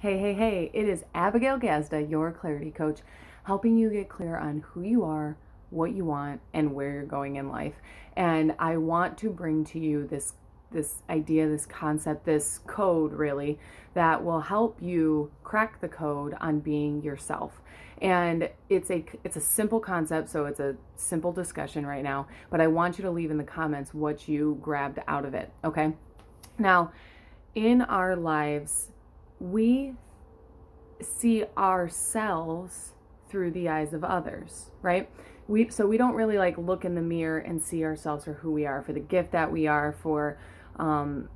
Hey, it is Abigail Gazda, your clarity coach, helping you get clear on who you are, what you want, and where you're going in life. And I want to bring to you this idea, this concept, this code really that will help you crack the code on being yourself. And it's a simple concept, so it's a simple discussion right now, but I want you to leave in the comments what you grabbed out of it, okay? Now, in our lives, we see ourselves through the eyes of others, right? So we don't really like look in the mirror and see ourselves for who we are, for the gift that we are, for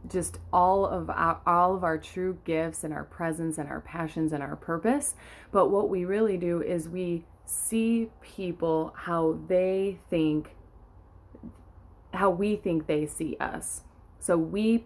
just all of our true gifts and our presence and our passions and our purpose. But what we really do is we see people how we think they see us. So we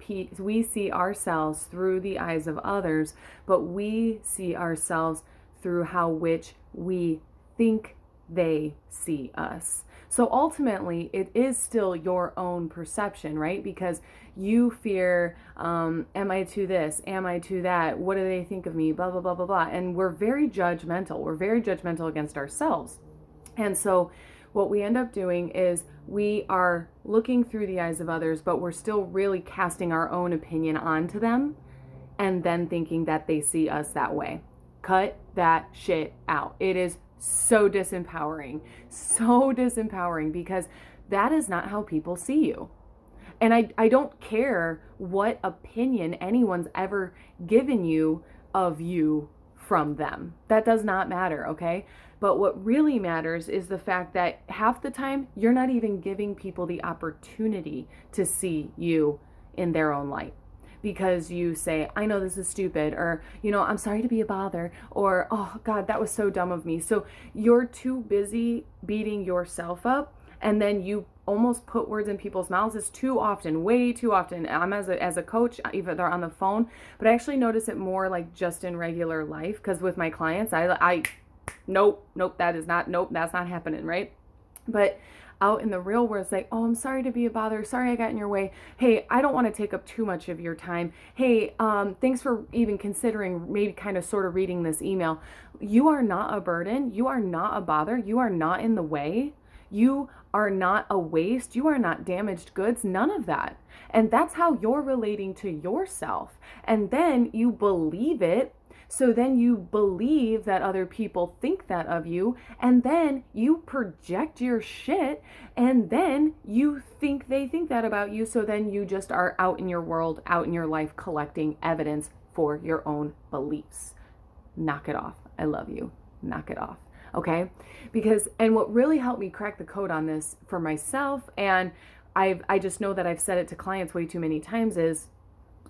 see ourselves through the eyes of others, but we see ourselves through which we think they see us. So ultimately, it is still your own perception, right? Because you fear, am I to this? Am I to that? What do they think of me? Blah, blah, blah, blah, blah. And we're very judgmental. We're very judgmental against ourselves. And so what we end up doing is we are looking through the eyes of others, but we're still really casting our own opinion onto them and then thinking that they see us that way. Cut that shit out. It is so disempowering because that is not how people see you. And I don't care what opinion anyone's ever given you of you from them. That does not matter, okay? But what really matters is the fact that half the time you're not even giving people the opportunity to see you in their own light. Because you say, I know this is stupid, or, I'm sorry to be a bother, or, oh God, that was so dumb of me. So you're too busy beating yourself up, and then you almost put words in people's mouths. It's too often, way too often. I'm as a coach, either they're on the phone, but I actually notice it more like just in regular life, because with my clients, nope, that's not happening, right? But out in the real world, it's like, oh, I'm sorry to be a bother. Sorry I got in your way. Hey, I don't want to take up too much of your time. Hey, thanks for even considering maybe kind of sort of reading this email. You are not a burden. You are not a bother. You are not in the way. You are not a waste. You are not damaged goods. None of that. And that's how you're relating to yourself. And then you believe it. So then you believe that other people think that of you, and then you project your shit, and then you think they think that about you. So then you just are out in your world, out in your life, collecting evidence for your own beliefs. Knock it off. I love you. Knock it off. Okay? And what really helped me crack the code on this for myself, and I just know that I've said it to clients way too many times, is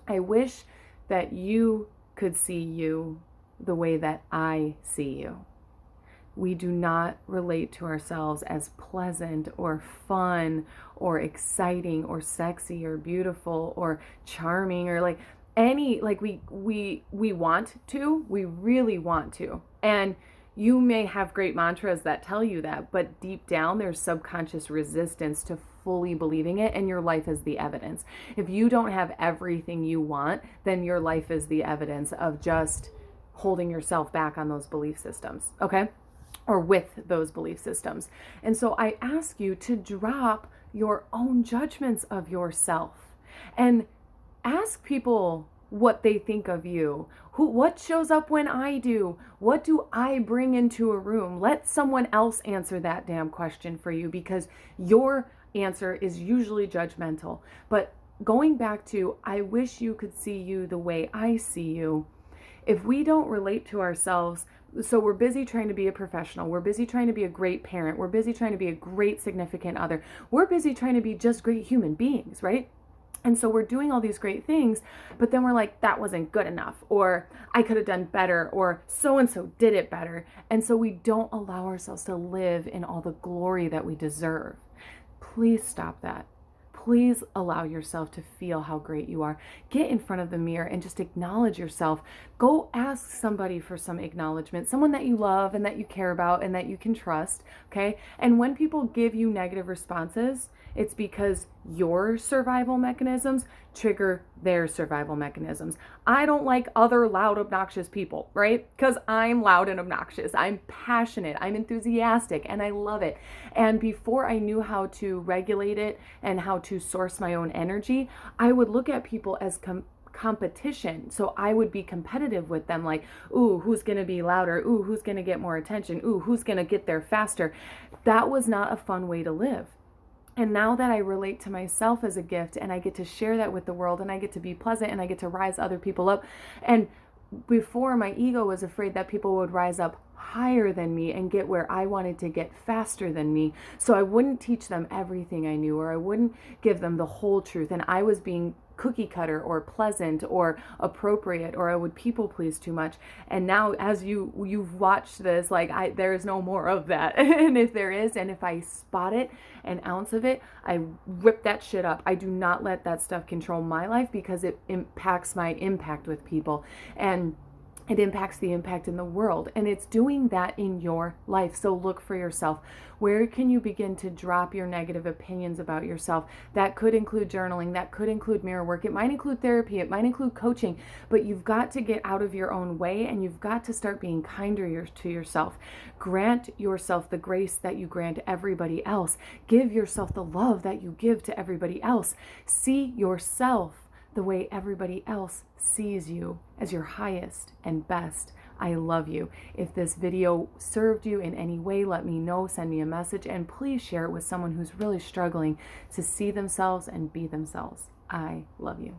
I wish that you could see you the way that I see you. We do not relate to ourselves as pleasant or fun or exciting or sexy or beautiful or charming or we want to, we really want to. And you may have great mantras that tell you that, but deep down there's subconscious resistance to fully believing it, and your life is the evidence. If you don't have everything you want, then your life is the evidence of just holding yourself back on those belief systems, okay? Or with those belief systems. And so I ask you to drop your own judgments of yourself and ask people what they think of you. What shows up when I do? What do I bring into a room? Let someone else answer that damn question for you, because your answer is usually judgmental. But going back to, I wish you could see you the way I see you. If we don't relate to ourselves, so we're busy trying to be a professional, we're busy trying to be a great parent, we're busy trying to be a great significant other, we're busy trying to be just great human beings, right? And so we're doing all these great things, but then we're like, that wasn't good enough, or I could have done better, or so-and-so did it better. And so we don't allow ourselves to live in all the glory that we deserve. Please stop that. Please allow yourself to feel how great you are. Get in front of the mirror and just acknowledge yourself. Go ask somebody for some acknowledgement, someone that you love and that you care about and that you can trust, okay? And when people give you negative responses, It's because your survival mechanisms trigger their survival mechanisms. I don't like other loud, obnoxious people, right? Because I'm loud and obnoxious. I'm passionate, I'm enthusiastic, and I love it. And before I knew how to regulate it and how to source my own energy, I would look at people as competition. So I would be competitive with them, like, ooh, who's going to be louder? Ooh, who's going to get more attention? Ooh, who's going to get there faster? That was not a fun way to live. And now that I relate to myself as a gift and I get to share that with the world and I get to be pleasant and I get to rise other people up. And before, my ego was afraid that people would rise up higher than me and get where I wanted to get faster than me. So I wouldn't teach them everything I knew, or I wouldn't give them the whole truth. And I was being cookie cutter or pleasant or appropriate, or I would people please too much. And now, as you've watched this, like, there is no more of that. And if there is, and if I spot it, an ounce of it, I rip that shit up. I do not let that stuff control my life, because it impacts my impact with people, and it impacts the impact in the world, and it's doing that in your life. So look for yourself. Where can you begin to drop your negative opinions about yourself? That could include journaling, that could include mirror work, it might include therapy, it might include coaching, but you've got to get out of your own way, and you've got to start being kinder to yourself. Grant yourself the grace that you grant everybody else. Give yourself the love that you give to everybody else. See yourself the way everybody else sees you, as your highest and best. I love you. If this video served you in any way, let me know, send me a message, and please share it with someone who's really struggling to see themselves and be themselves. I love you.